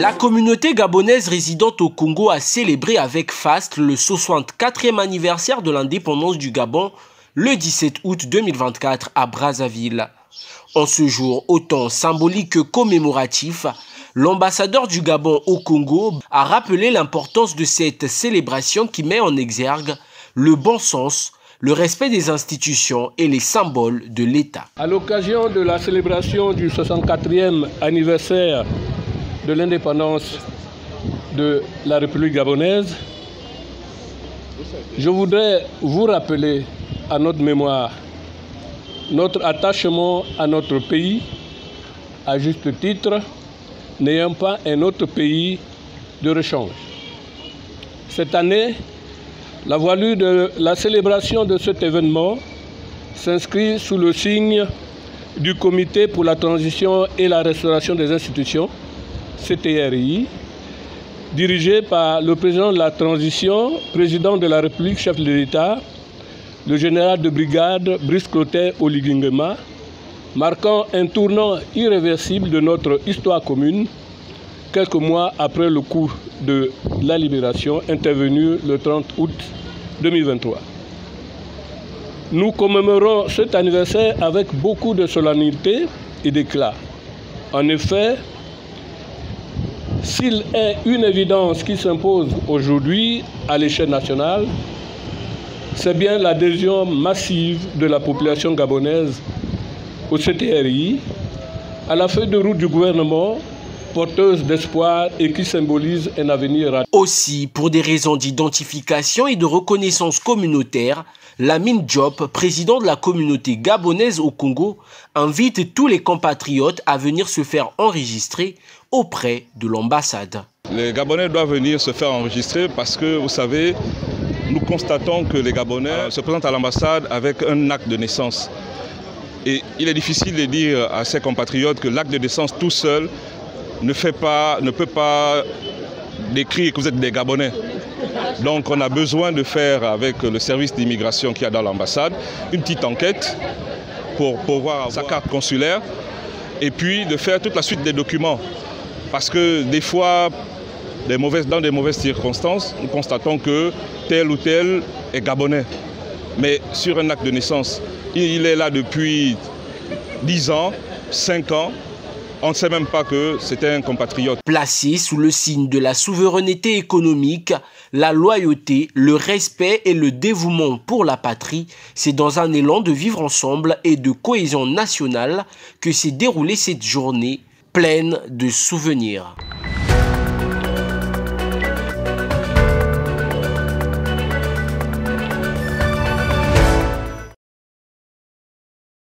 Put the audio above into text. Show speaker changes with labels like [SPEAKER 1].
[SPEAKER 1] La communauté gabonaise résidente au Congo a célébré avec faste le 64e anniversaire de l'indépendance du Gabon le 17 août 2024 à Brazzaville. En ce jour autant symbolique que commémoratif, l'ambassadeur du Gabon au Congo a rappelé l'importance de cette célébration qui met en exergue le bon sens, le respect des institutions et les symboles de l'État.
[SPEAKER 2] À l'occasion de la célébration du 64e anniversaire de l'indépendance de la République gabonaise, je voudrais vous rappeler à notre mémoire notre attachement à notre pays, à juste titre, n'ayant pas un autre pays de rechange. Cette année, la voilure de la célébration de cet événement s'inscrit sous le signe du Comité pour la transition et la restauration des institutions, CTRI, dirigé par le président de la transition, président de la République, chef de l'État, le général de brigade Brice Clotaire Oligingema, marquant un tournant irréversible de notre histoire commune, quelques mois après le coup de la libération intervenu le 30 août 2023. Nous commémorons cet anniversaire avec beaucoup de solennité et d'éclat. En effet, s'il est une évidence qui s'impose aujourd'hui à l'échelle nationale, c'est bien l'adhésion massive de la population gabonaise au CTRI, à la feuille de route du gouvernement, porteuse d'espoir et qui symbolise un avenir rapide.
[SPEAKER 1] Aussi, pour des raisons d'identification et de reconnaissance communautaire, Lamine Diop, président de la communauté gabonaise au Congo, invite tous les compatriotes à venir se faire enregistrer auprès de l'ambassade.
[SPEAKER 3] Les Gabonais doivent venir se faire enregistrer parce que, vous savez, nous constatons que les Gabonais se présentent à l'ambassade avec un acte de naissance. Et il est difficile de dire à ces compatriotes que l'acte de naissance tout seul ne peut pas décrire que vous êtes des Gabonais. Donc on a besoin de faire avec le service d'immigration qu'il y a dans l'ambassade une petite enquête pour voir sa carte consulaire et puis de faire toute la suite des documents. Parce que des fois, dans des mauvaises circonstances, nous constatons que tel ou tel est Gabonais. Mais sur un acte de naissance, il est là depuis 10 ans, 5 ans, on ne sait même pas que c'était un compatriote.
[SPEAKER 1] Placé sous le signe de la souveraineté économique, la loyauté, le respect et le dévouement pour la patrie, c'est dans un élan de vivre ensemble et de cohésion nationale que s'est déroulée cette journée pleine de souvenirs.